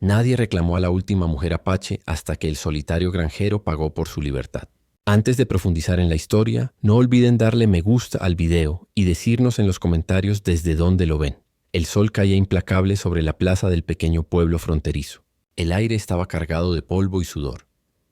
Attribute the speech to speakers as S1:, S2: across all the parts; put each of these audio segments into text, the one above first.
S1: Nadie reclamó a la última mujer apache hasta que el solitario granjero pagó por su libertad. Antes de profundizar en la historia, no olviden darle me gusta al video y decirnos en los comentarios desde dónde lo ven. El sol caía implacable sobre la plaza del pequeño pueblo fronterizo. El aire estaba cargado de polvo y sudor,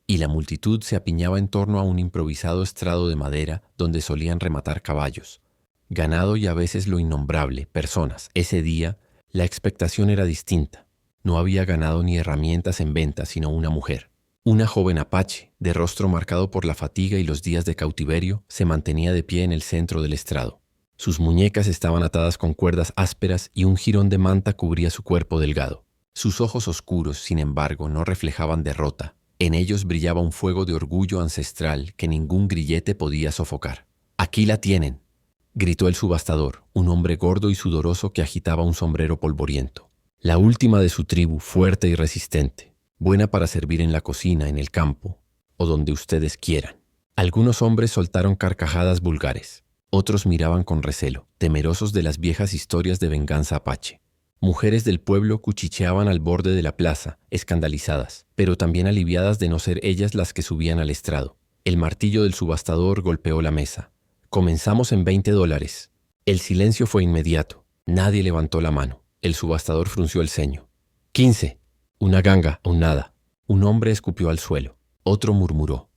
S1: y la multitud se apiñaba en torno a un improvisado estrado de madera donde solían rematar caballos, ganado y a veces lo innombrable, personas. Ese día, la expectación era distinta. No había ganado ni herramientas en venta, sino una mujer. Una joven apache, de rostro marcado por la fatiga y los días de cautiverio, se mantenía de pie en el centro del estrado. Sus muñecas estaban atadas con cuerdas ásperas y un jirón de manta cubría su cuerpo delgado. Sus ojos oscuros, sin embargo, no reflejaban derrota. En ellos brillaba un fuego de orgullo ancestral que ningún grillete podía sofocar. «Aquí la tienen», gritó el subastador, un hombre gordo y sudoroso que agitaba un sombrero polvoriento. La última de su tribu, fuerte y resistente, buena para servir en la cocina, en el campo o donde ustedes quieran. Algunos hombres soltaron carcajadas vulgares. Otros miraban con recelo, temerosos de las viejas historias de venganza apache. Mujeres del pueblo cuchicheaban al borde de la plaza, escandalizadas, pero también aliviadas de no ser ellas las que subían al estrado. El martillo del subastador golpeó la mesa. «Comenzamos en $20». El silencio fue inmediato. Nadie levantó la mano. El subastador frunció el ceño. «15». «Una ganga o nada». Un hombre escupió al suelo. Otro murmuró.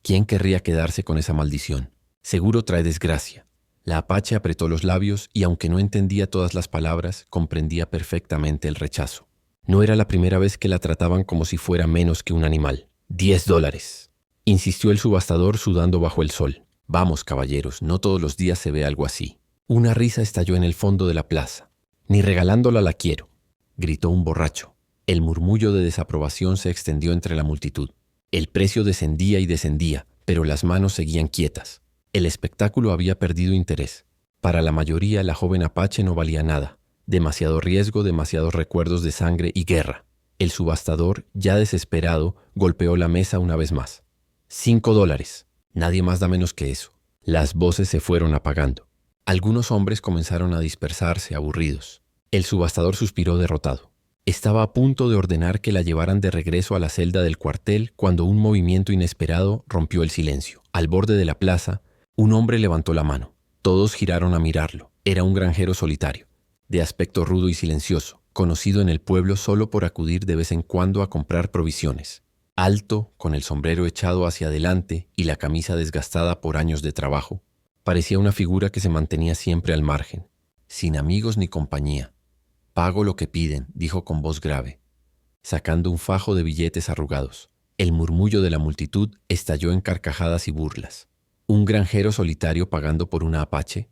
S1: «¿Quién querría quedarse con esa maldición? Seguro trae desgracia». La apache apretó los labios y, aunque no entendía todas las palabras, comprendía perfectamente el rechazo. No era la primera vez que la trataban como si fuera menos que un animal. $10, insistió el subastador sudando bajo el sol. «Vamos, caballeros, no todos los días se ve algo así». Una risa estalló en el fondo de la plaza. «Ni regalándola la quiero», gritó un borracho. El murmullo de desaprobación se extendió entre la multitud. El precio descendía y descendía, pero las manos seguían quietas. El espectáculo había perdido interés. Para la mayoría, la joven apache no valía nada. Demasiado riesgo, demasiados recuerdos de sangre y guerra. El subastador, ya desesperado, golpeó la mesa una vez más. $5. Nadie más da menos que eso. Las voces se fueron apagando. Algunos hombres comenzaron a dispersarse, aburridos. El subastador suspiró derrotado. Estaba a punto de ordenar que la llevaran de regreso a la celda del cuartel cuando un movimiento inesperado rompió el silencio. Al borde de la plaza, un hombre levantó la mano. Todos giraron a mirarlo. Era un granjero solitario, de aspecto rudo y silencioso, conocido en el pueblo solo por acudir de vez en cuando a comprar provisiones. Alto, con el sombrero echado hacia adelante y la camisa desgastada por años de trabajo, parecía una figura que se mantenía siempre al margen, sin amigos ni compañía. «Pago lo que piden», dijo con voz grave, sacando un fajo de billetes arrugados. El murmullo de la multitud estalló en carcajadas y burlas. «¿Un granjero solitario pagando por una apache?»,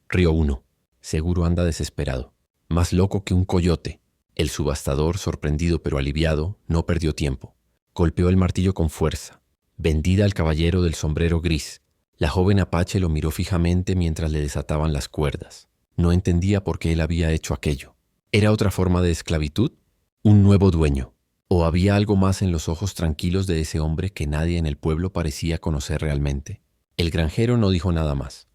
S1: rió uno. «Seguro anda desesperado. Más loco que un coyote». El subastador, sorprendido pero aliviado, no perdió tiempo. Golpeó el martillo con fuerza. «Vendida al caballero del sombrero gris». La joven apache lo miró fijamente mientras le desataban las cuerdas. No entendía por qué él había hecho aquello. ¿Era otra forma de esclavitud? ¿Un nuevo dueño? ¿O había algo más en los ojos tranquilos de ese hombre que nadie en el pueblo parecía conocer realmente? El granjero no dijo nada más.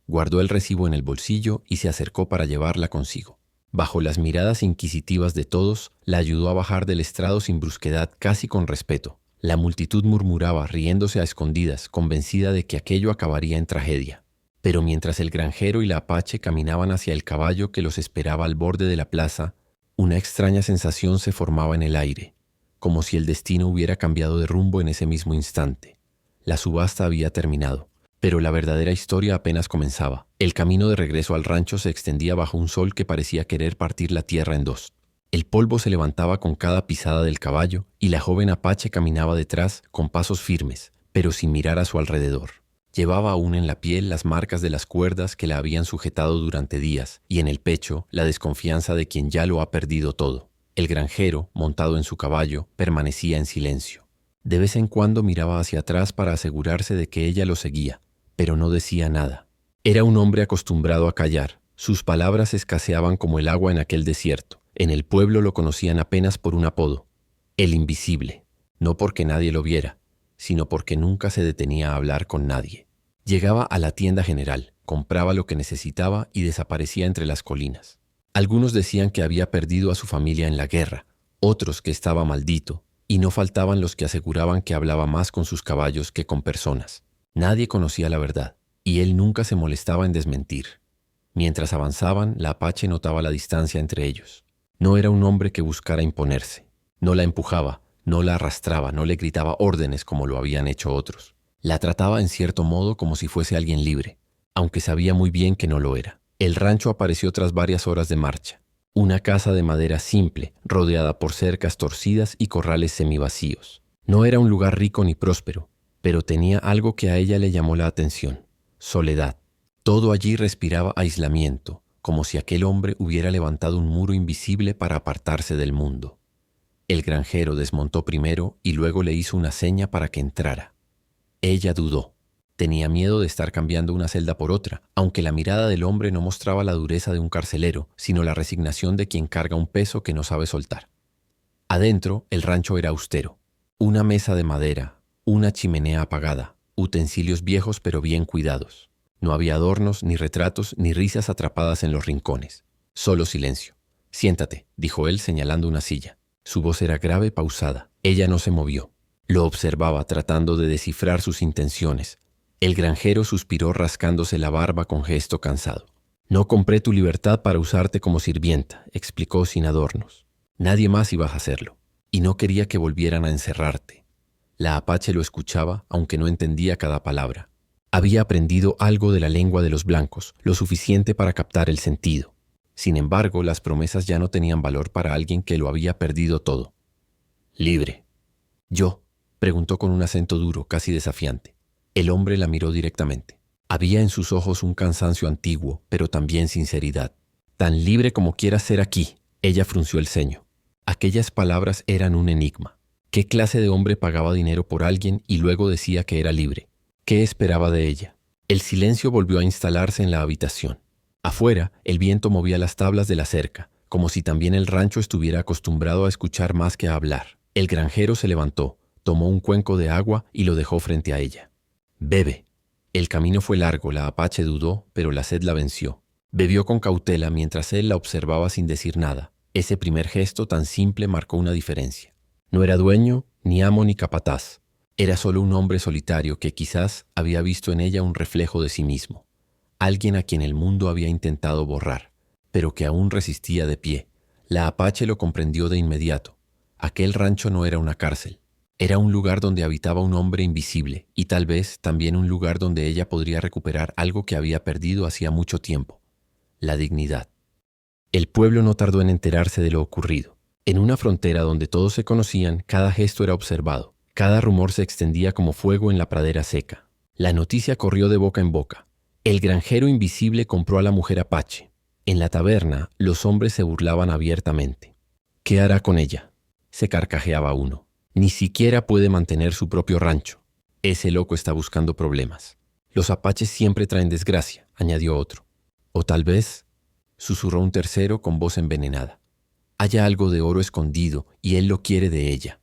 S1: Guardó el recibo en el bolsillo y se acercó para llevarla consigo. Bajo las miradas inquisitivas de todos, la ayudó a bajar del estrado sin brusquedad, casi con respeto. La multitud murmuraba, riéndose a escondidas, convencida de que aquello acabaría en tragedia. Pero mientras el granjero y la apache caminaban hacia el caballo que los esperaba al borde de la plaza, una extraña sensación se formaba en el aire, como si el destino hubiera cambiado de rumbo en ese mismo instante. La subasta había terminado, pero la verdadera historia apenas comenzaba. El camino de regreso al rancho se extendía bajo un sol que parecía querer partir la tierra en dos. El polvo se levantaba con cada pisada del caballo y la joven apache caminaba detrás con pasos firmes, pero sin mirar a su alrededor. Llevaba aún en la piel las marcas de las cuerdas que la habían sujetado durante días y en el pecho la desconfianza de quien ya lo ha perdido todo. El granjero, montado en su caballo, permanecía en silencio. De vez en cuando miraba hacia atrás para asegurarse de que ella lo seguía, pero no decía nada. Era un hombre acostumbrado a callar. Sus palabras escaseaban como el agua en aquel desierto. En el pueblo lo conocían apenas por un apodo: el invisible. No porque nadie lo viera, sino porque nunca se detenía a hablar con nadie. Llegaba a la tienda general, compraba lo que necesitaba y desaparecía entre las colinas. Algunos decían que había perdido a su familia en la guerra, otros que estaba maldito, y no faltaban los que aseguraban que hablaba más con sus caballos que con personas. Nadie conocía la verdad, y él nunca se molestaba en desmentir. Mientras avanzaban, la apache notaba la distancia entre ellos. No era un hombre que buscara imponerse. No la empujaba, no la arrastraba, no le gritaba órdenes como lo habían hecho otros. La trataba en cierto modo como si fuese alguien libre, aunque sabía muy bien que no lo era. El rancho apareció tras varias horas de marcha. Una casa de madera simple, rodeada por cercas torcidas y corrales semivacíos. No era un lugar rico ni próspero, pero tenía algo que a ella le llamó la atención: soledad. Todo allí respiraba aislamiento, como si aquel hombre hubiera levantado un muro invisible para apartarse del mundo. El granjero desmontó primero y luego le hizo una seña para que entrara. Ella dudó. Tenía miedo de estar cambiando una celda por otra, aunque la mirada del hombre no mostraba la dureza de un carcelero, sino la resignación de quien carga un peso que no sabe soltar. Adentro, el rancho era austero. Una mesa de madera, una chimenea apagada, utensilios viejos pero bien cuidados. No había adornos, ni retratos, ni risas atrapadas en los rincones. Solo silencio. «Siéntate», dijo él señalando una silla. Su voz era grave y pausada. Ella no se movió. Lo observaba tratando de descifrar sus intenciones. El granjero suspiró rascándose la barba con gesto cansado. «No compré tu libertad para usarte como sirvienta», explicó sin adornos. «Nadie más iba a hacerlo. Y no quería que volvieran a encerrarte». La apache lo escuchaba, aunque no entendía cada palabra. Había aprendido algo de la lengua de los blancos, lo suficiente para captar el sentido. Sin embargo, las promesas ya no tenían valor para alguien que lo había perdido todo. «Libre». «¿Yo?», preguntó con un acento duro, casi desafiante. El hombre la miró directamente. Había en sus ojos un cansancio antiguo, pero también sinceridad. «Tan libre como quieras ser aquí», ella frunció el ceño. Aquellas palabras eran un enigma. ¿Qué clase de hombre pagaba dinero por alguien y luego decía que era libre? ¿Qué esperaba de ella? El silencio volvió a instalarse en la habitación. Afuera, el viento movía las tablas de la cerca, como si también el rancho estuviera acostumbrado a escuchar más que a hablar. El granjero se levantó, tomó un cuenco de agua y lo dejó frente a ella. «Bebe». El camino fue largo, la apache dudó, pero la sed la venció. Bebió con cautela mientras él la observaba sin decir nada. Ese primer gesto tan simple marcó una diferencia. No era dueño, ni amo ni capataz. Era solo un hombre solitario que quizás había visto en ella un reflejo de sí mismo. Alguien a quien el mundo había intentado borrar, pero que aún resistía de pie. La apache lo comprendió de inmediato. Aquel rancho no era una cárcel. Era un lugar donde habitaba un hombre invisible y tal vez también un lugar donde ella podría recuperar algo que había perdido hacía mucho tiempo: la dignidad. El pueblo no tardó en enterarse de lo ocurrido. En una frontera donde todos se conocían, cada gesto era observado. Cada rumor se extendía como fuego en la pradera seca. La noticia corrió de boca en boca. El granjero invisible compró a la mujer apache. En la taberna, los hombres se burlaban abiertamente. «¿Qué hará con ella?», se carcajeaba uno. «Ni siquiera puede mantener su propio rancho. Ese loco está buscando problemas. Los apaches siempre traen desgracia», añadió otro. «O tal vez», susurró un tercero con voz envenenada, «haya algo de oro escondido y él lo quiere de ella».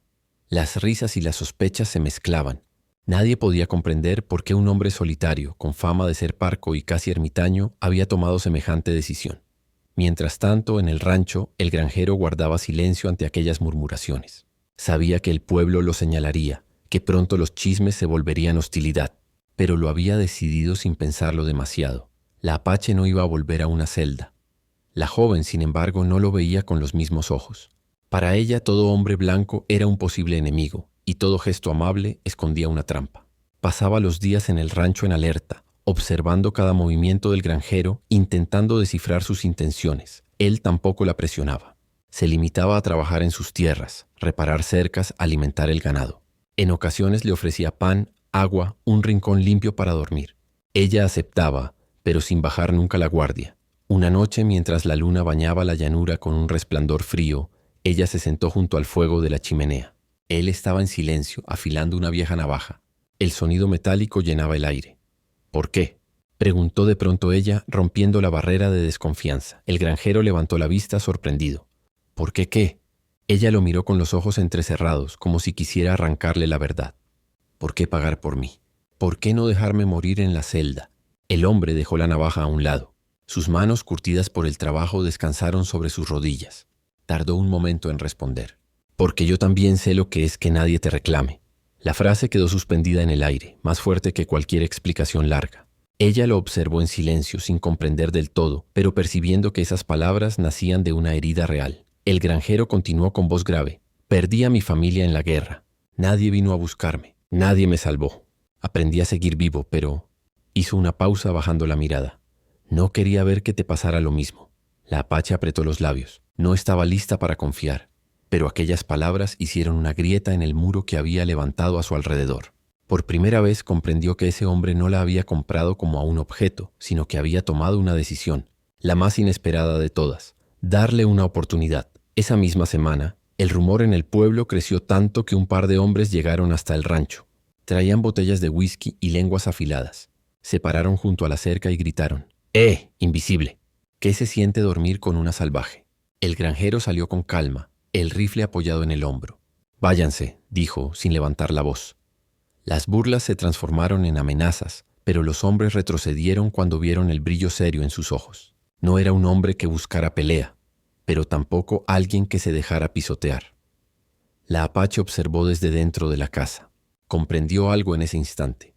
S1: Las risas y las sospechas se mezclaban. Nadie podía comprender por qué un hombre solitario, con fama de ser parco y casi ermitaño, había tomado semejante decisión. Mientras tanto, en el rancho, el granjero guardaba silencio ante aquellas murmuraciones. Sabía que el pueblo lo señalaría, que pronto los chismes se volverían hostilidad, pero lo había decidido sin pensarlo demasiado. La apache no iba a volver a una celda. La joven, sin embargo, no lo veía con los mismos ojos. Para ella, todo hombre blanco era un posible enemigo, y todo gesto amable escondía una trampa. Pasaba los días en el rancho en alerta, observando cada movimiento del granjero, intentando descifrar sus intenciones. Él tampoco la presionaba. Se limitaba a trabajar en sus tierras, reparar cercas, alimentar el ganado. En ocasiones le ofrecía pan, agua, un rincón limpio para dormir. Ella aceptaba, pero sin bajar nunca la guardia. Una noche, mientras la luna bañaba la llanura con un resplandor frío, ella se sentó junto al fuego de la chimenea. Él estaba en silencio, afilando una vieja navaja. El sonido metálico llenaba el aire. «¿Por qué?», preguntó de pronto ella, rompiendo la barrera de desconfianza. El granjero levantó la vista sorprendido. «¿Por qué qué?». Ella lo miró con los ojos entrecerrados, como si quisiera arrancarle la verdad. «¿Por qué pagar por mí? ¿Por qué no dejarme morir en la celda?». El hombre dejó la navaja a un lado. Sus manos, curtidas por el trabajo, descansaron sobre sus rodillas. Tardó un momento en responder. porque yo también sé lo que es que nadie te reclame. La frase quedó suspendida en el aire, más fuerte que cualquier explicación larga. Ella lo observó en silencio, sin comprender del todo, pero percibiendo que esas palabras nacían de una herida real. El granjero continuó con voz grave. Perdí a mi familia en la guerra. Nadie vino a buscarme. Nadie me salvó. Aprendí a seguir vivo, pero... Hizo una pausa bajando la mirada. No quería ver que te pasara lo mismo. La apache apretó los labios. No estaba lista para confiar, pero aquellas palabras hicieron una grieta en el muro que había levantado a su alrededor. Por primera vez comprendió que ese hombre no la había comprado como a un objeto, sino que había tomado una decisión, la más inesperada de todas, darle una oportunidad. Esa misma semana, el rumor en el pueblo creció tanto que un par de hombres llegaron hasta el rancho. Traían botellas de whisky y lenguas afiladas. Se pararon junto a la cerca y gritaron: invisible! ¿Qué se siente dormir con una salvaje? El granjero salió con calma, el rifle apoyado en el hombro. Váyanse, dijo, sin levantar la voz. Las burlas se transformaron en amenazas, pero los hombres retrocedieron cuando vieron el brillo serio en sus ojos. No era un hombre que buscara pelea, pero tampoco alguien que se dejara pisotear. La apache observó desde dentro de la casa. Comprendió algo en ese instante.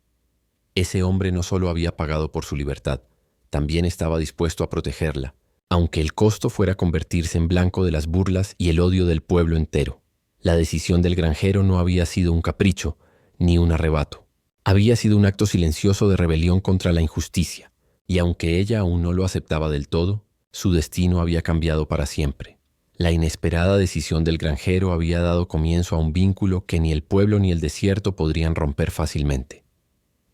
S1: Ese hombre no solo había pagado por su libertad, también estaba dispuesto a protegerla, aunque el costo fuera convertirse en blanco de las burlas y el odio del pueblo entero. La decisión del granjero no había sido un capricho, ni un arrebato. Había sido un acto silencioso de rebelión contra la injusticia, y aunque ella aún no lo aceptaba del todo, su destino había cambiado para siempre. La inesperada decisión del granjero había dado comienzo a un vínculo que ni el pueblo ni el desierto podrían romper fácilmente.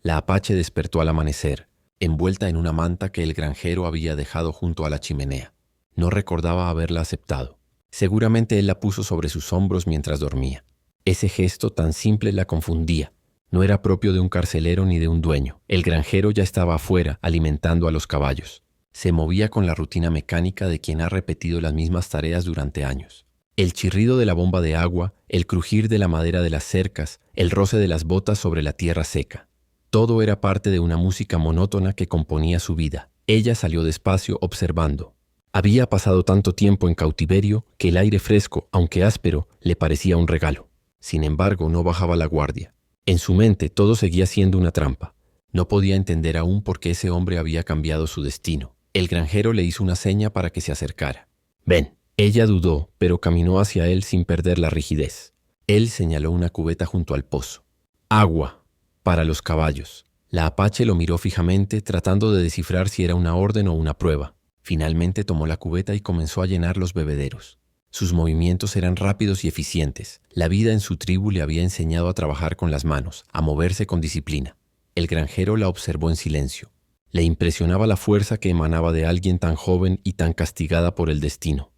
S1: La apache despertó al amanecer, envuelta en una manta que el granjero había dejado junto a la chimenea. No recordaba haberla aceptado. Seguramente él la puso sobre sus hombros mientras dormía. Ese gesto tan simple la confundía. No era propio de un carcelero ni de un dueño. El granjero ya estaba afuera, alimentando a los caballos. Se movía con la rutina mecánica de quien ha repetido las mismas tareas durante años. El chirrido de la bomba de agua, el crujir de la madera de las cercas, el roce de las botas sobre la tierra seca. Todo era parte de una música monótona que componía su vida. Ella salió despacio observando. Había pasado tanto tiempo en cautiverio que el aire fresco, aunque áspero, le parecía un regalo. Sin embargo, no bajaba la guardia. En su mente todo seguía siendo una trampa. No podía entender aún por qué ese hombre había cambiado su destino. El granjero le hizo una seña para que se acercara. «Ven». Ella dudó, pero caminó hacia él sin perder la rigidez. Él señaló una cubeta junto al pozo. «Agua. Para los caballos». La apache lo miró fijamente, tratando de descifrar si era una orden o una prueba. Finalmente tomó la cubeta y comenzó a llenar los bebederos. Sus movimientos eran rápidos y eficientes. La vida en su tribu le había enseñado a trabajar con las manos, a moverse con disciplina. El granjero la observó en silencio. Le impresionaba la fuerza que emanaba de alguien tan joven y tan castigada por el destino.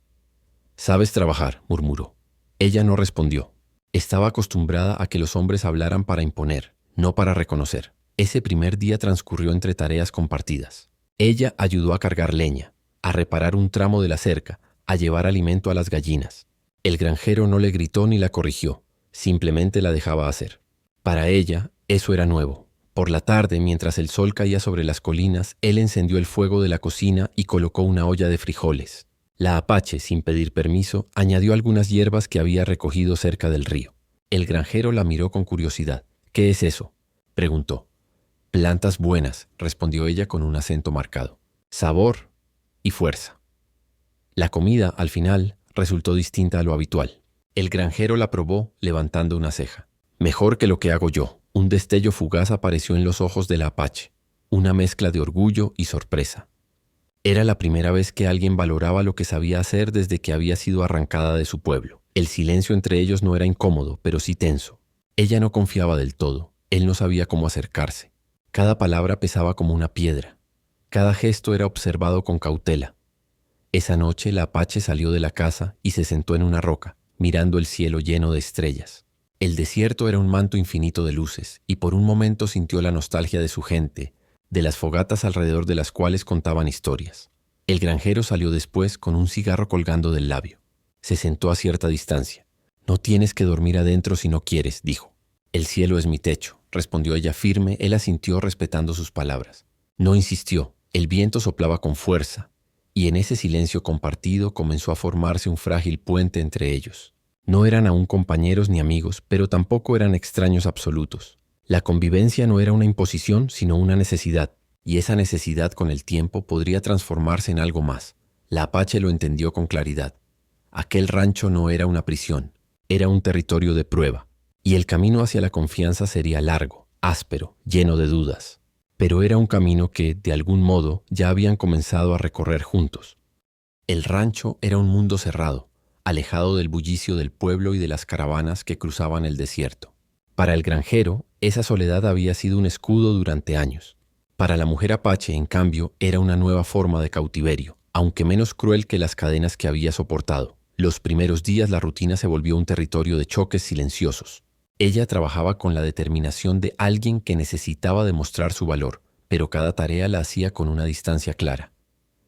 S1: «Sabes trabajar», murmuró. Ella no respondió. Estaba acostumbrada a que los hombres hablaran para imponer, no para reconocer. Ese primer día transcurrió entre tareas compartidas. Ella ayudó a cargar leña, a reparar un tramo de la cerca, a llevar alimento a las gallinas. El granjero no le gritó ni la corrigió, simplemente la dejaba hacer. Para ella, eso era nuevo. Por la tarde, mientras el sol caía sobre las colinas, él encendió el fuego de la cocina y colocó una olla de frijoles. La apache, sin pedir permiso, añadió algunas hierbas que había recogido cerca del río. El granjero la miró con curiosidad. «¿Qué es eso?», preguntó. «Plantas buenas», respondió ella con un acento marcado. «Sabor y fuerza». La comida, al final, resultó distinta a lo habitual. El granjero la probó, levantando una ceja. «Mejor que lo que hago yo». Un destello fugaz apareció en los ojos de la apache, una mezcla de orgullo y sorpresa. Era la primera vez que alguien valoraba lo que sabía hacer desde que había sido arrancada de su pueblo. El silencio entre ellos no era incómodo, pero sí tenso. Ella no confiaba del todo. Él no sabía cómo acercarse. Cada palabra pesaba como una piedra. Cada gesto era observado con cautela. Esa noche la apache salió de la casa y se sentó en una roca, mirando el cielo lleno de estrellas. El desierto era un manto infinito de luces, y por un momento sintió la nostalgia de su gente, de las fogatas alrededor de las cuales contaban historias. El granjero salió después con un cigarro colgando del labio. Se sentó a cierta distancia. «No tienes que dormir adentro si no quieres», dijo. «El cielo es mi techo», respondió ella firme. Él asintió respetando sus palabras. No insistió. El viento soplaba con fuerza, y en ese silencio compartido comenzó a formarse un frágil puente entre ellos. No eran aún compañeros ni amigos, pero tampoco eran extraños absolutos. La convivencia no era una imposición, sino una necesidad, y esa necesidad con el tiempo podría transformarse en algo más. La apache lo entendió con claridad. Aquel rancho no era una prisión, era un territorio de prueba, y el camino hacia la confianza sería largo, áspero, lleno de dudas. Pero era un camino que, de algún modo, ya habían comenzado a recorrer juntos. El rancho era un mundo cerrado, alejado del bullicio del pueblo y de las caravanas que cruzaban el desierto. Para el granjero, esa soledad había sido un escudo durante años. Para la mujer apache, en cambio, era una nueva forma de cautiverio, aunque menos cruel que las cadenas que había soportado. Los primeros días la rutina se volvió un territorio de choques silenciosos. Ella trabajaba con la determinación de alguien que necesitaba demostrar su valor, pero cada tarea la hacía con una distancia clara.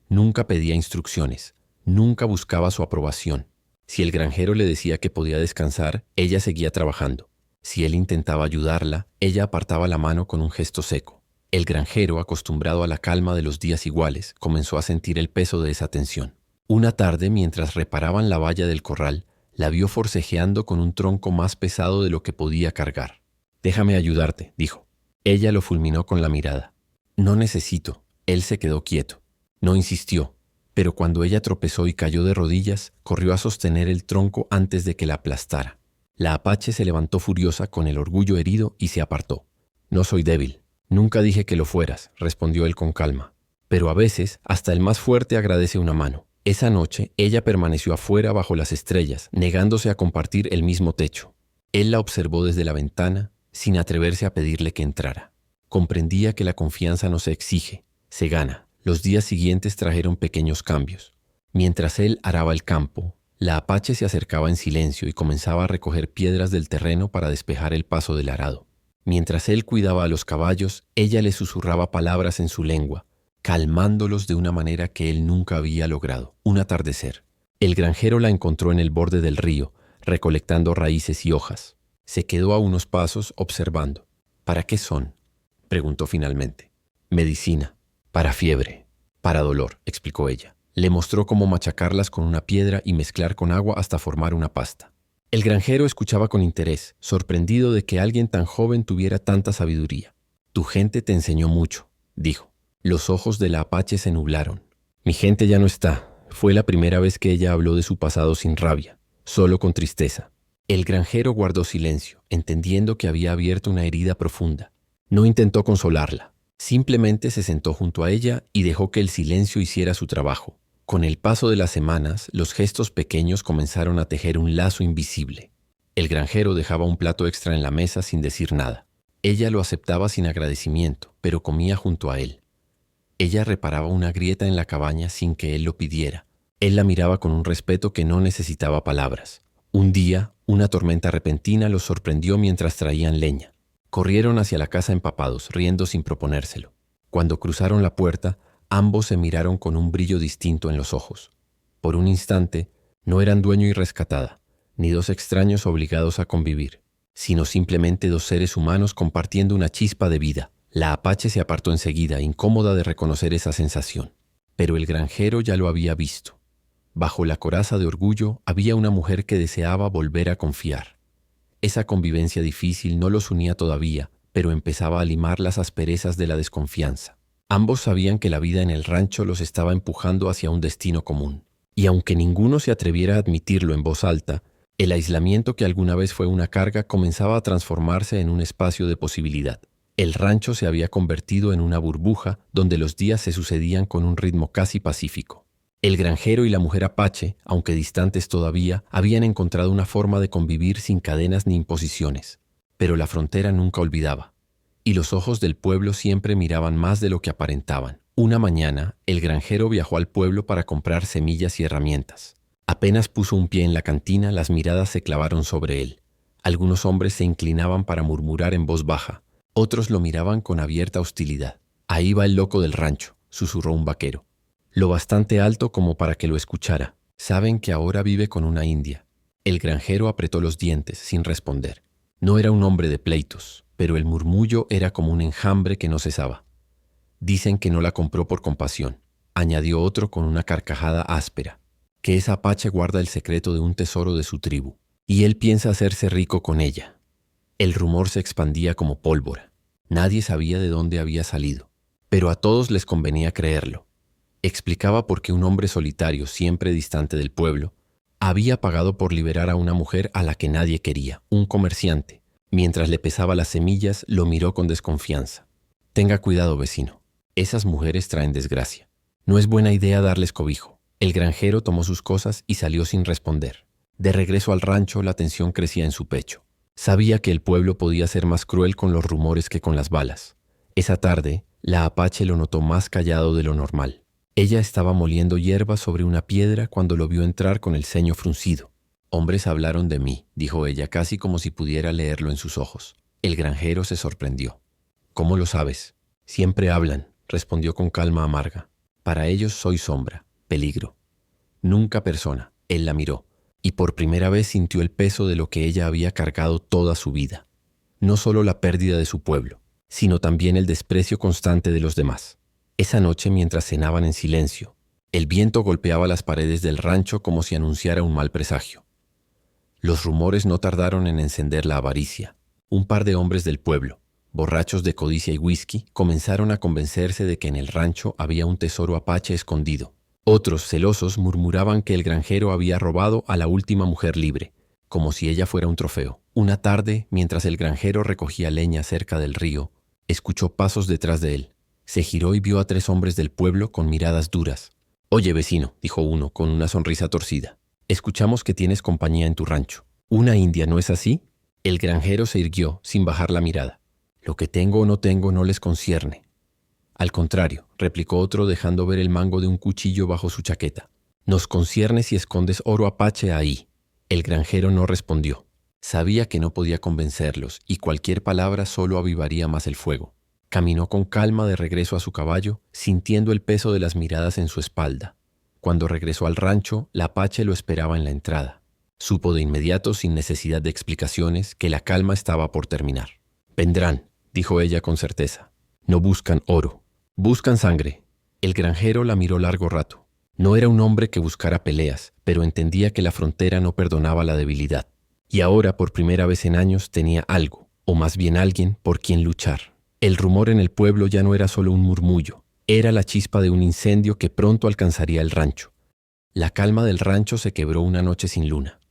S1: Nunca pedía instrucciones, nunca buscaba su aprobación. Si el granjero le decía que podía descansar, ella seguía trabajando. Si él intentaba ayudarla, ella apartaba la mano con un gesto seco. El granjero, acostumbrado a la calma de los días iguales, comenzó a sentir el peso de esa tensión. Una tarde, mientras reparaban la valla del corral, la vio forcejeando con un tronco más pesado de lo que podía cargar. «Déjame ayudarte», dijo. Ella lo fulminó con la mirada. «No necesito». Él se quedó quieto. No insistió, pero cuando ella tropezó y cayó de rodillas, corrió a sostener el tronco antes de que la aplastara. La apache se levantó furiosa con el orgullo herido y se apartó. «No soy débil. Nunca dije que lo fueras», respondió él con calma. «Pero a veces hasta el más fuerte agradece una mano». Esa noche, ella permaneció afuera bajo las estrellas, negándose a compartir el mismo techo. Él la observó desde la ventana, sin atreverse a pedirle que entrara. Comprendía que la confianza no se exige, se gana. Los días siguientes trajeron pequeños cambios. Mientras él araba el campo, la apache se acercaba en silencio y comenzaba a recoger piedras del terreno para despejar el paso del arado. Mientras él cuidaba a los caballos, ella le susurraba palabras en su lengua, calmándolos de una manera que él nunca había logrado. Un atardecer. El granjero la encontró en el borde del río, recolectando raíces y hojas. Se quedó a unos pasos observando. «¿Para qué son?», preguntó finalmente. «Medicina. Para fiebre. Para dolor», explicó ella. Le mostró cómo machacarlas con una piedra y mezclar con agua hasta formar una pasta. El granjero escuchaba con interés, sorprendido de que alguien tan joven tuviera tanta sabiduría. «Tu gente te enseñó mucho», dijo. Los ojos de la apache se nublaron. «Mi gente ya no está». Fue la primera vez que ella habló de su pasado sin rabia, solo con tristeza. El granjero guardó silencio, entendiendo que había abierto una herida profunda. No intentó consolarla. Simplemente se sentó junto a ella y dejó que el silencio hiciera su trabajo. Con el paso de las semanas, los gestos pequeños comenzaron a tejer un lazo invisible. El granjero dejaba un plato extra en la mesa sin decir nada. Ella lo aceptaba sin agradecimiento, pero comía junto a él. Ella reparaba una grieta en la cabaña sin que él lo pidiera. Él la miraba con un respeto que no necesitaba palabras. Un día, una tormenta repentina los sorprendió mientras traían leña. Corrieron hacia la casa empapados, riendo sin proponérselo. Cuando cruzaron la puerta, ambos se miraron con un brillo distinto en los ojos. Por un instante, no eran dueño y rescatada, ni dos extraños obligados a convivir, sino simplemente dos seres humanos compartiendo una chispa de vida. La apache se apartó enseguida, incómoda de reconocer esa sensación. Pero el granjero ya lo había visto. Bajo la coraza de orgullo había una mujer que deseaba volver a confiar. Esa convivencia difícil no los unía todavía, pero empezaba a limar las asperezas de la desconfianza. Ambos sabían que la vida en el rancho los estaba empujando hacia un destino común. Y aunque ninguno se atreviera a admitirlo en voz alta, el aislamiento que alguna vez fue una carga comenzaba a transformarse en un espacio de posibilidad. El rancho se había convertido en una burbuja donde los días se sucedían con un ritmo casi pacífico. El granjero y la mujer apache, aunque distantes todavía, habían encontrado una forma de convivir sin cadenas ni imposiciones. Pero la frontera nunca olvidaba, y los ojos del pueblo siempre miraban más de lo que aparentaban. Una mañana, el granjero viajó al pueblo para comprar semillas y herramientas. Apenas puso un pie en la cantina, las miradas se clavaron sobre él. Algunos hombres se inclinaban para murmurar en voz baja. Otros lo miraban con abierta hostilidad. «Ahí va el loco del rancho», susurró un vaquero. Lo bastante alto como para que lo escuchara. «Saben que ahora vive con una india». El granjero apretó los dientes sin responder. No era un hombre de pleitos, pero el murmullo era como un enjambre que no cesaba. «Dicen que no la compró por compasión», añadió otro con una carcajada áspera. «Que esa apache guarda el secreto de un tesoro de su tribu». y él piensa hacerse rico con ella. El rumor se expandía como pólvora. Nadie sabía de dónde había salido, pero a todos les convenía creerlo. Explicaba por qué un hombre solitario, siempre distante del pueblo, había pagado por liberar a una mujer a la que nadie quería, un comerciante. Mientras le pesaba las semillas, lo miró con desconfianza. Tenga cuidado, vecino. Esas mujeres traen desgracia. No es buena idea darles cobijo. El granjero tomó sus cosas y salió sin responder. De regreso al rancho, la tensión crecía en su pecho. Sabía que el pueblo podía ser más cruel con los rumores que con las balas. Esa tarde, la apache lo notó más callado de lo normal. Ella estaba moliendo hierba sobre una piedra cuando lo vio entrar con el ceño fruncido. «Hombres hablaron de mí», dijo ella, casi como si pudiera leerlo en sus ojos. El granjero se sorprendió. «¿Cómo lo sabes?» «Siempre hablan», respondió con calma amarga. «Para ellos soy sombra, peligro. Nunca persona». Él la miró, y por primera vez sintió el peso de lo que ella había cargado toda su vida. No solo la pérdida de su pueblo, sino también el desprecio constante de los demás. Esa noche, mientras cenaban en silencio, el viento golpeaba las paredes del rancho como si anunciara un mal presagio. Los rumores no tardaron en encender la avaricia. Un par de hombres del pueblo, borrachos de codicia y whisky, comenzaron a convencerse de que en el rancho había un tesoro apache escondido. Otros, celosos, murmuraban que el granjero había robado a la última mujer libre, como si ella fuera un trofeo. Una tarde, mientras el granjero recogía leña cerca del río, escuchó pasos detrás de él. Se giró y vio a 3 hombres del pueblo con miradas duras. «Oye, vecino», dijo uno con una sonrisa torcida, «escuchamos que tienes compañía en tu rancho. ¿Una india, no es así?» El granjero se irguió sin bajar la mirada. «Lo que tengo o no tengo no les concierne». «Al contrario», replicó otro dejando ver el mango de un cuchillo bajo su chaqueta. «Nos concierne si escondes oro apache ahí». El granjero no respondió. Sabía que no podía convencerlos y cualquier palabra solo avivaría más el fuego. Caminó con calma de regreso a su caballo, sintiendo el peso de las miradas en su espalda. Cuando regresó al rancho, la apache lo esperaba en la entrada. Supo de inmediato, sin necesidad de explicaciones, que la calma estaba por terminar. «Vendrán», dijo ella con certeza. «No buscan oro, buscan sangre». El granjero la miró largo rato. No era un hombre que buscara peleas, pero entendía que la frontera no perdonaba la debilidad. Y ahora, por primera vez en años, tenía algo, o más bien alguien, por quien luchar. El rumor en el pueblo ya no era solo un murmullo, era la chispa de un incendio que pronto alcanzaría el rancho. La calma del rancho se quebró una noche sin luna.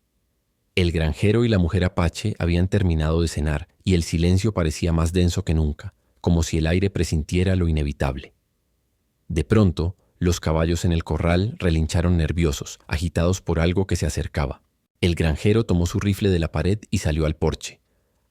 S1: El granjero y la mujer apache habían terminado de cenar y el silencio parecía más denso que nunca, como si el aire presintiera lo inevitable. De pronto, los caballos en el corral relincharon nerviosos, agitados por algo que se acercaba. El granjero tomó su rifle de la pared y salió al porche.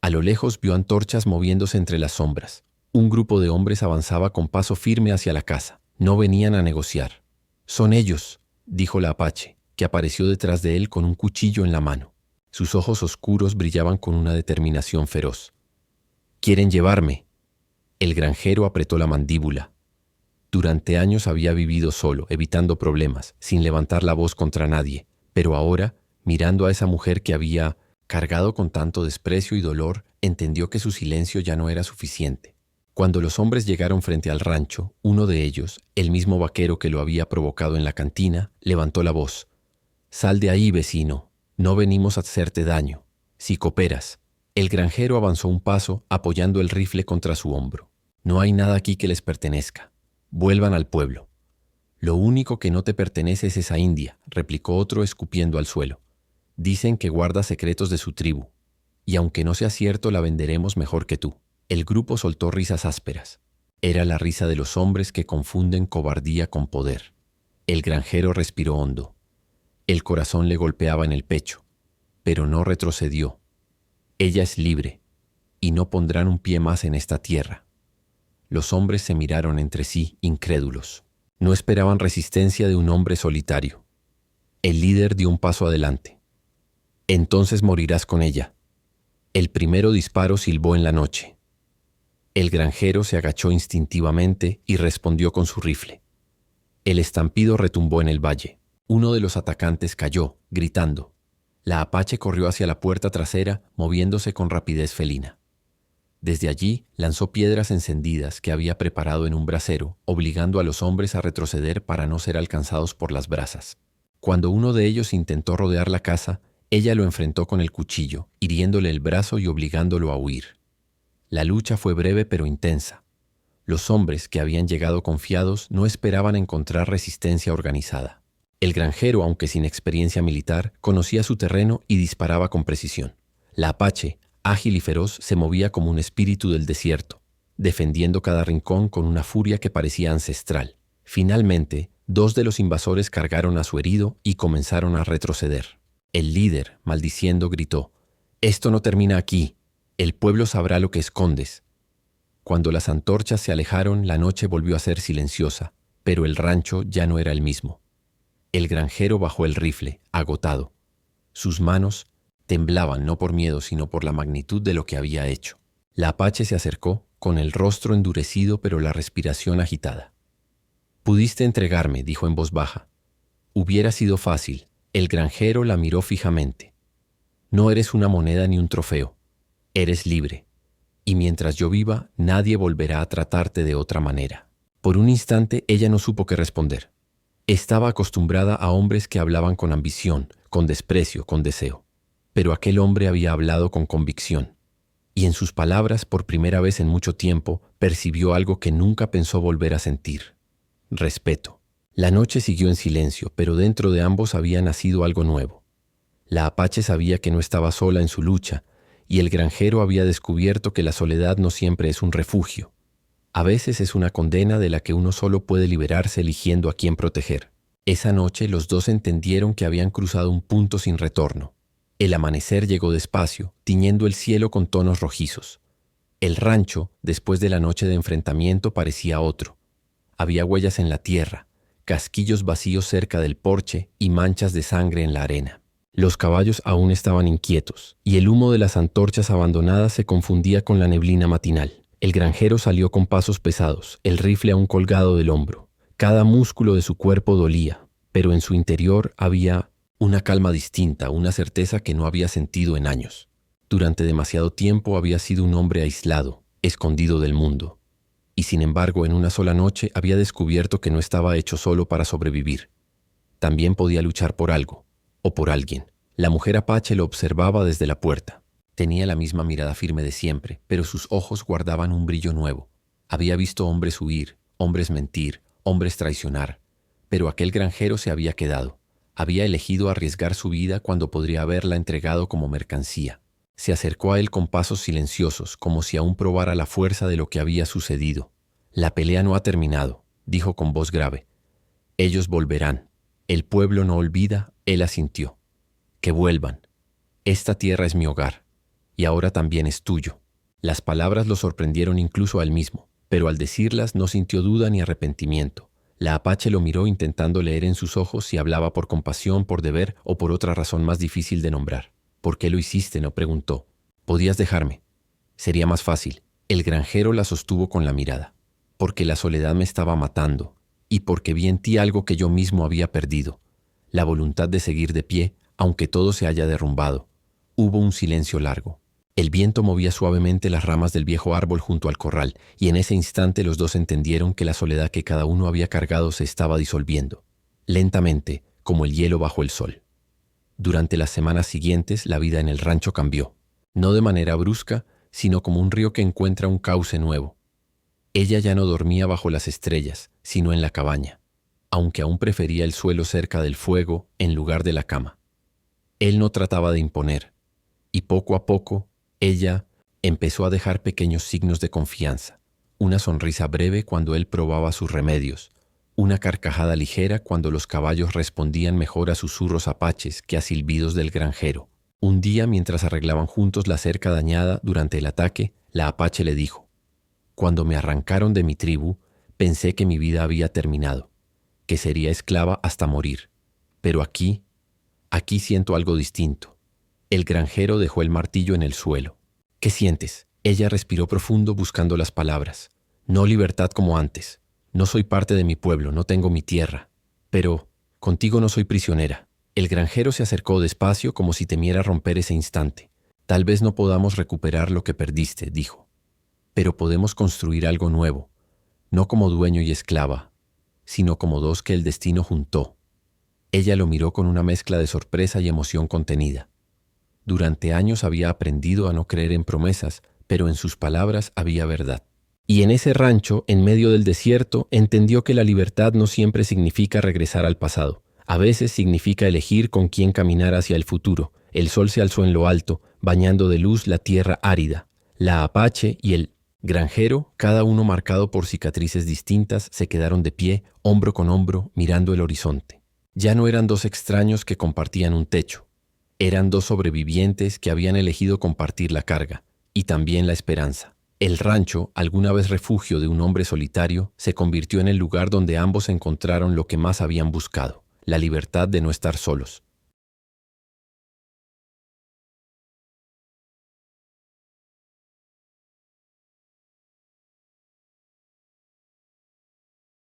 S1: A lo lejos vio antorchas moviéndose entre las sombras. Un grupo de hombres avanzaba con paso firme hacia la casa. No venían a negociar. «Son ellos», dijo la apache, que apareció detrás de él con un cuchillo en la mano. Sus ojos oscuros brillaban con una determinación feroz. «Quieren llevarme». El granjero apretó la mandíbula. Durante años había vivido solo, evitando problemas, sin levantar la voz contra nadie, pero ahora, mirando a esa mujer que había cargado con tanto desprecio y dolor, entendió que su silencio ya no era suficiente. Cuando los hombres llegaron frente al rancho, uno de ellos, el mismo vaquero que lo había provocado en la cantina, levantó la voz. «Sal de ahí, vecino. No venimos a hacerte daño. Si cooperas». El granjero avanzó un paso, apoyando el rifle contra su hombro. «No hay nada aquí que les pertenezca. Vuelvan al pueblo». «Lo único que no te pertenece es esa india», replicó otro escupiendo al suelo. «Dicen que guarda secretos de su tribu, y aunque no sea cierto, la venderemos mejor que tú». El grupo soltó risas ásperas. Era la risa de los hombres que confunden cobardía con poder. El granjero respiró hondo. El corazón le golpeaba en el pecho, pero no retrocedió. Ella es libre, y no pondrán un pie más en esta tierra. Los hombres se miraron entre sí, incrédulos. No esperaban resistencia de un hombre solitario. El líder dio un paso adelante. «Entonces morirás con ella». El primero disparo silbó en la noche. El granjero se agachó instintivamente y respondió con su rifle. El estampido retumbó en el valle. Uno de los atacantes cayó, gritando. La apache corrió hacia la puerta trasera, moviéndose con rapidez felina. Desde allí lanzó piedras encendidas que había preparado en un brasero, obligando a los hombres a retroceder para no ser alcanzados por las brasas. Cuando uno de ellos intentó rodear la casa, Ella lo enfrentó con el cuchillo, hiriéndole el brazo y obligándolo a huir. La lucha fue breve pero intensa. Los hombres que habían llegado confiados no esperaban encontrar resistencia organizada. El granjero, aunque sin experiencia militar, conocía su terreno y disparaba con precisión. La apache, ágil y feroz, se movía como un espíritu del desierto, defendiendo cada rincón con una furia que parecía ancestral. Finalmente, 2 de los invasores cargaron a su herido y comenzaron a retroceder. El líder, maldiciendo, gritó: «Esto no termina aquí. El pueblo sabrá lo que escondes». Cuando las antorchas se alejaron, la noche volvió a ser silenciosa, pero el rancho ya no era el mismo. El granjero bajó el rifle, agotado. Sus manos temblaban no por miedo, sino por la magnitud de lo que había hecho. La apache se acercó, con el rostro endurecido pero la respiración agitada. «Pudiste entregarme», dijo en voz baja. «Hubiera sido fácil». El granjero la miró fijamente. «No eres una moneda ni un trofeo. Eres libre. Y mientras yo viva, nadie volverá a tratarte de otra manera». Por un instante ella no supo qué responder. Estaba acostumbrada a hombres que hablaban con ambición, con desprecio, con deseo. Pero aquel hombre había hablado con convicción. Y en sus palabras, por primera vez en mucho tiempo, percibió algo que nunca pensó volver a sentir: respeto. La noche siguió en silencio, pero dentro de ambos había nacido algo nuevo. La apache sabía que no estaba sola en su lucha, y el granjero había descubierto que la soledad no siempre es un refugio. A veces es una condena de la que uno solo puede liberarse eligiendo a quién proteger. Esa noche los dos entendieron que habían cruzado un punto sin retorno. El amanecer llegó despacio, tiñendo el cielo con tonos rojizos. El rancho, después de la noche de enfrentamiento, parecía otro. Había huellas en la tierra, casquillos vacíos cerca del porche y manchas de sangre en la arena. Los caballos aún estaban inquietos, y el humo de las antorchas abandonadas se confundía con la neblina matinal. El granjero salió con pasos pesados, el rifle aún colgado del hombro. Cada músculo de su cuerpo dolía, pero en su interior había una calma distinta, una certeza que no había sentido en años. Durante demasiado tiempo había sido un hombre aislado, escondido del mundo. Y sin embargo, en una sola noche había descubierto que no estaba hecho solo para sobrevivir. También podía luchar por algo, o por alguien. La mujer apache lo observaba desde la puerta. Tenía la misma mirada firme de siempre, pero sus ojos guardaban un brillo nuevo. Había visto hombres huir, hombres mentir, hombres traicionar, pero aquel granjero se había quedado. Había elegido arriesgar su vida cuando podría haberla entregado como mercancía. Se acercó a él con pasos silenciosos, como si aún probara la fuerza de lo que había sucedido. «La pelea no ha terminado», dijo con voz grave. «Ellos volverán. El pueblo no olvida», él asintió. «Que vuelvan. Esta tierra es mi hogar, y ahora también es tuyo». Las palabras lo sorprendieron incluso a él mismo, pero al decirlas no sintió duda ni arrepentimiento. La apache lo miró intentando leer en sus ojos si hablaba por compasión, por deber o por otra razón más difícil de nombrar. «¿Por qué lo hiciste?», no preguntó. «Podías dejarme. Sería más fácil». El granjero la sostuvo con la mirada. «Porque la soledad me estaba matando, y porque vi en ti algo que yo mismo había perdido, la voluntad de seguir de pie, aunque todo se haya derrumbado». Hubo un silencio largo. El viento movía suavemente las ramas del viejo árbol junto al corral, y en ese instante los dos entendieron que la soledad que cada uno había cargado se estaba disolviendo, lentamente, como el hielo bajo el sol. Durante las semanas siguientes, la vida en el rancho cambió, no de manera brusca, sino como un río que encuentra un cauce nuevo. Ella ya no dormía bajo las estrellas, sino en la cabaña, aunque aún prefería el suelo cerca del fuego en lugar de la cama. Él no trataba de imponer, y poco a poco, ella empezó a dejar pequeños signos de confianza, una sonrisa breve cuando él probaba sus remedios, una carcajada ligera cuando los caballos respondían mejor a susurros apaches que a silbidos del granjero. Un día, mientras arreglaban juntos la cerca dañada durante el ataque, la apache le dijo: «Cuando me arrancaron de mi tribu, pensé que mi vida había terminado, que sería esclava hasta morir. Pero aquí siento algo distinto». El granjero dejó el martillo en el suelo. «¿Qué sientes?». Ella respiró profundo buscando las palabras. «No libertad como antes. No soy parte de mi pueblo, no tengo mi tierra. Pero contigo no soy prisionera». El granjero se acercó despacio como si temiera romper ese instante. «Tal vez no podamos recuperar lo que perdiste», dijo. «Pero podemos construir algo nuevo, no como dueño y esclava, sino como dos que el destino juntó». Ella lo miró con una mezcla de sorpresa y emoción contenida. Durante años había aprendido a no creer en promesas, pero en sus palabras había verdad. Y en ese rancho, en medio del desierto, entendió que la libertad no siempre significa regresar al pasado. A veces significa elegir con quién caminar hacia el futuro. El sol se alzó en lo alto, bañando de luz la tierra árida. La apache y el granjero, cada uno marcado por cicatrices distintas, se quedaron de pie, hombro con hombro, mirando el horizonte. Ya no eran dos extraños que compartían un techo. Eran dos sobrevivientes que habían elegido compartir la carga y también la esperanza. El rancho, alguna vez refugio de un hombre solitario, se convirtió en el lugar donde ambos encontraron lo que más habían buscado, la libertad de no estar solos.